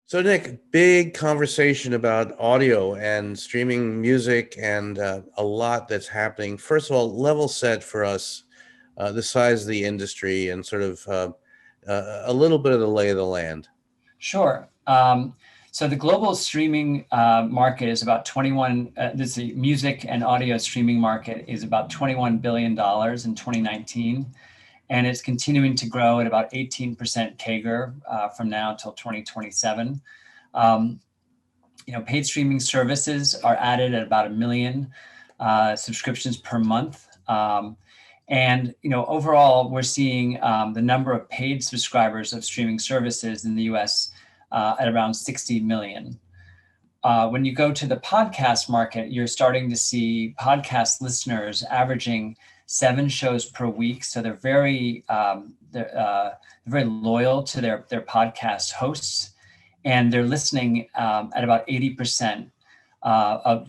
So, Nick, big conversation about audio and streaming music, and a lot that's happening. First of all, level set for us, the size of the industry, and sort of a little bit of the lay of the land. Sure. So the global streaming market is about 21, this is the music and audio streaming market is about $21 billion in 2019, and it's continuing to grow at about 18% CAGR from now till 2027. Um, Paid streaming services are added at about a million subscriptions per month. And overall, we're seeing the number of paid subscribers of streaming services in the U.S. At around 60 million. When you go to the podcast market, you're starting to see podcast listeners averaging 7 shows per week. So they're very loyal to their podcast hosts, and they're listening at about 80%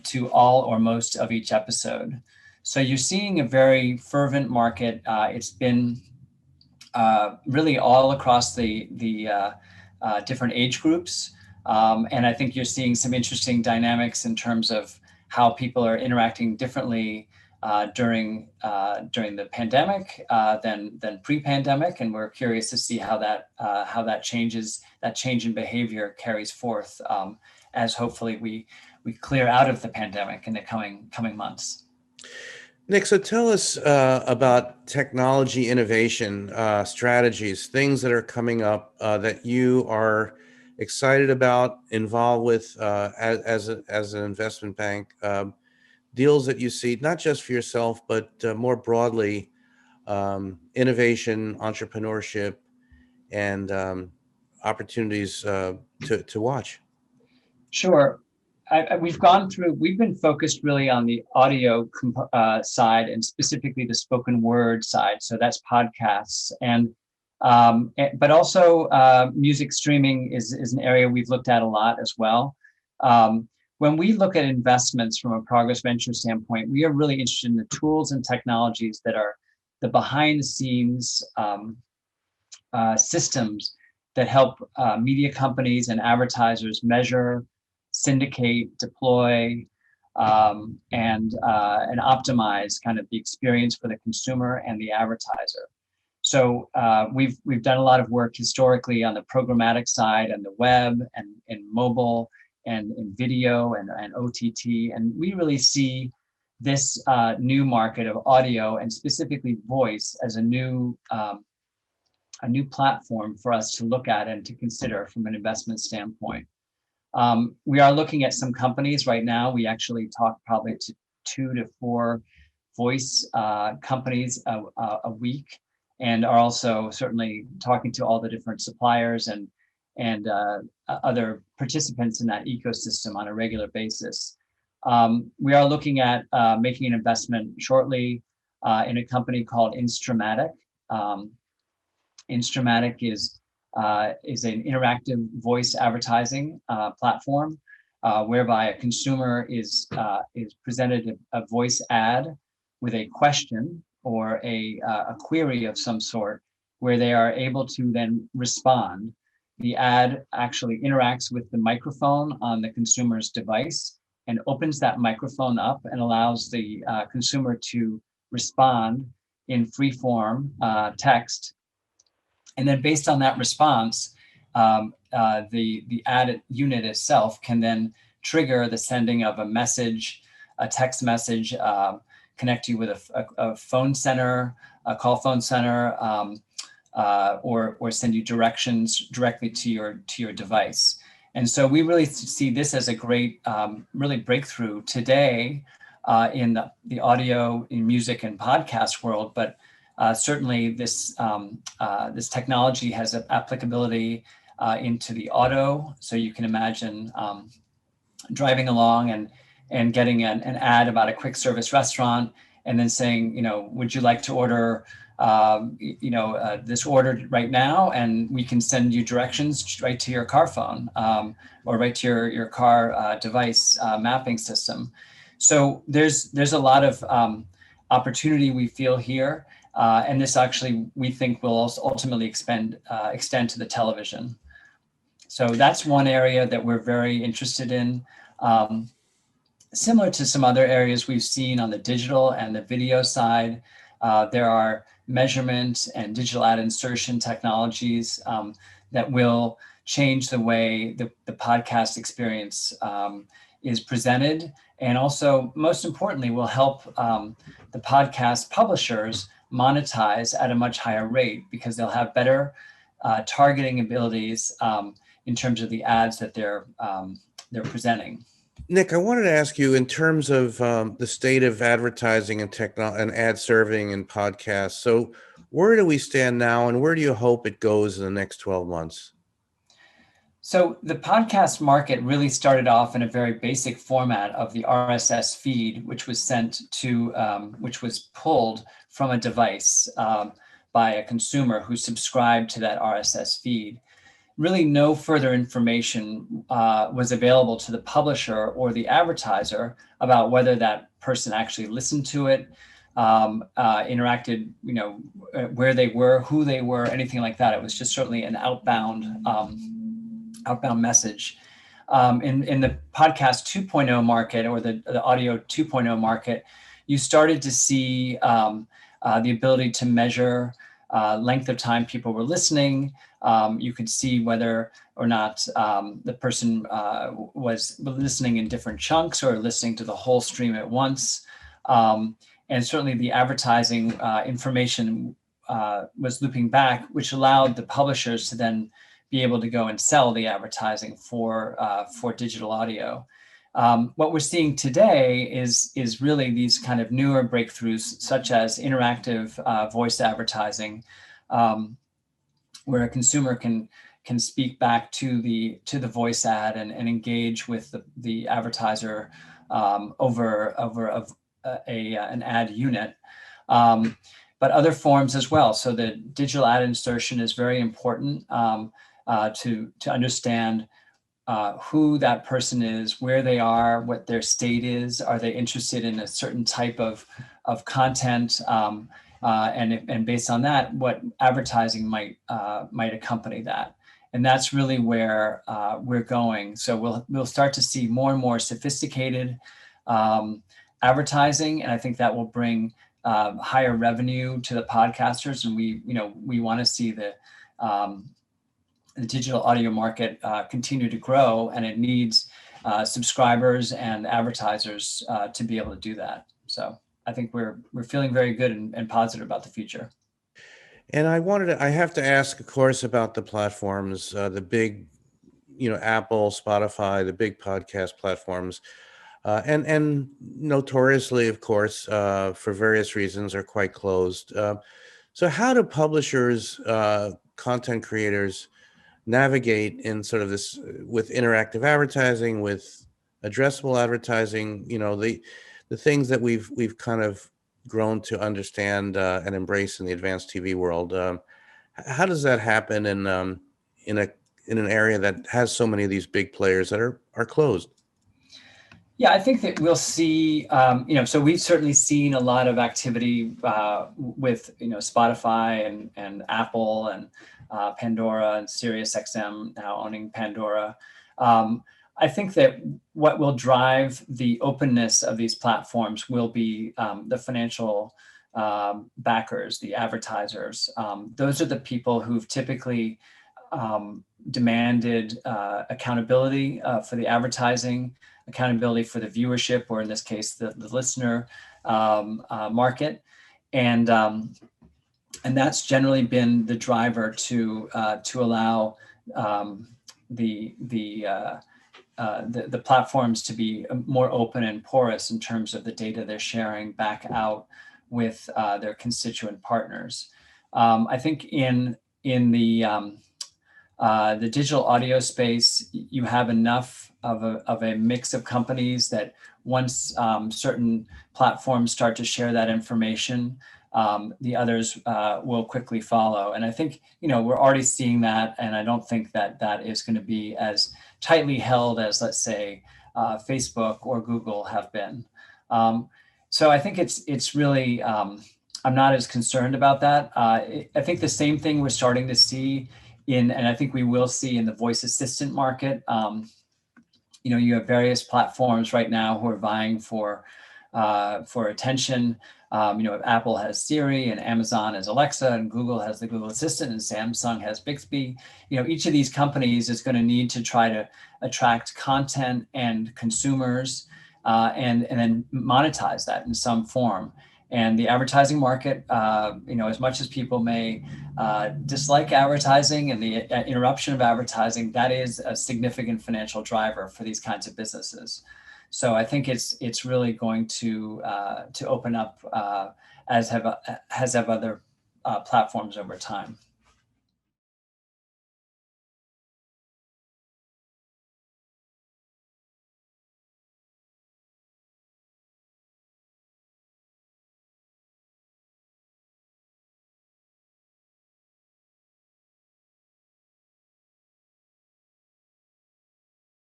to all or most of each episode. So you're seeing a very fervent market. It's been really all across the different age groups. And I think you're seeing some interesting dynamics in terms of how people are interacting differently during the pandemic than pre-pandemic, and we're curious to see how that change in behavior carries forth as hopefully we clear out of the pandemic in the coming months. Nick, so tell us about technology innovation strategies, things that are coming up that you are excited about, involved with as an investment bank, deals that you see, not just for yourself, but more broadly, innovation, entrepreneurship, and opportunities to watch. Sure. We've been focused really on the audio side, and specifically the spoken word side. So that's podcasts. But also music streaming is an area we've looked at a lot as well. When we look at investments from a Progress Venture standpoint, we are really interested in the tools and technologies that are the behind the scenes systems that help media companies and advertisers measure, syndicate, deploy, and optimize kind of the experience for the consumer and the advertiser. So we've done a lot of work historically on the programmatic side and the web and in mobile and in video and OTT, and we really see this new market of audio and specifically voice as a new platform for us to look at and to consider from an investment standpoint. We are looking at some companies right now. We actually talk probably to 2 to 4 voice companies a week, and are also certainly talking to all the different suppliers and other participants in that ecosystem on a regular basis. We are looking at making an investment shortly in a company called Instramatic. Instramatic is an interactive voice advertising platform whereby a consumer is presented a voice ad with a question or a query of some sort, where they are able to then respond. The ad actually interacts with the microphone on the consumer's device and opens that microphone up and allows the consumer to respond in free form text. And then based on that response, the ad unit itself can then trigger the sending of a message, a text message, connect you with a phone center, a call phone center, or send you directions directly to your device. And so we really see this as a great really breakthrough today in the audio, in music and podcast world, but certainly this technology has applicability into the auto. So you can imagine driving along and getting an ad about a quick service restaurant, and then saying, would you like to order this order right now, and we can send you directions right to your car phone or right to your car device mapping system. So there's a lot of opportunity we feel here, and this actually we think will also ultimately extend to the television. So that's one area that we're very interested in. Similar to some other areas we've seen on the digital and the video side, there are measurement and digital ad insertion technologies that will change the way the podcast experience is presented, and also, most importantly, will help the podcast publishers monetize at a much higher rate because they'll have better targeting abilities in terms of the ads that they're presenting. Nick, I wanted to ask you in terms of the state of advertising and and ad serving and podcasts. So, where do we stand now, and where do you hope it goes in the next 12 months? So the podcast market really started off in a very basic format of the RSS feed, which was sent to, which was pulled from a device by a consumer who subscribed to that RSS feed. Really, no further information was available to the publisher or the advertiser about whether that person actually listened to it, interacted, where they were, who they were, anything like that. It was just certainly an outbound message. In the podcast 2.0 market, or the audio 2.0 market, you started to see the ability to measure length of time people were listening. You could see whether or not the person was listening in different chunks or listening to the whole stream at once. And certainly the advertising information was looping back, which allowed the publishers to then be able to go and sell the advertising for digital audio. What we're seeing today is really these kind of newer breakthroughs, such as interactive voice advertising, where a consumer can speak back to the voice ad and engage with the advertiser over an ad unit. But other forms as well. So the digital ad insertion is very important to understand who that person is, where they are, what their state is. Are they interested in a certain type of content? And based on that, what advertising might accompany that. And that's really where we're going. So we'll start to see more and more sophisticated advertising, and I think that will bring higher revenue to the podcasters. And we want to see the digital audio market continue to grow, and it needs subscribers and advertisers to be able to do that. So I think we're feeling very good and positive about the future. And I have to ask, of course, about the platforms, the big, Apple, Spotify, the big podcast platforms, and notoriously, of course, for various reasons, are quite closed. So how do publishers, content creators, navigate in sort of this with interactive advertising, with addressable advertising, the things that we've kind of grown to understand and embrace in the advanced TV world? How does that happen in an area that has so many of these big players that are closed? Yeah, I think that we'll see, so we've certainly seen a lot of activity with, Spotify and Apple and Pandora and SiriusXM now owning Pandora. I think that what will drive the openness of these platforms will be the financial backers, the advertisers. Those are the people who've typically demanded accountability for the advertising, accountability for the viewership, or in this case, the listener market. And that's generally been the driver to allow the platforms to be more open and porous in terms of the data they're sharing back out with their constituent partners. I think in the digital audio space, you have enough of a mix of companies that once certain platforms start to share that information, the others will quickly follow. And I think, we're already seeing that, and I don't think that is going to be as tightly held as, let's say, Facebook or Google have been. So I think it's really, I'm not as concerned about that. I think the same thing we're starting to see and I think we will see in the voice assistant market. You have various platforms right now who are vying for attention. Apple has Siri, and Amazon has Alexa, and Google has the Google Assistant, and Samsung has Bixby. Each of these companies is going to need to try to attract content and consumers, and then monetize that in some form. And the advertising market, as much as people may dislike advertising and the interruption of advertising, that is a significant financial driver for these kinds of businesses. So I think it's really going to open up, as have other platforms over time.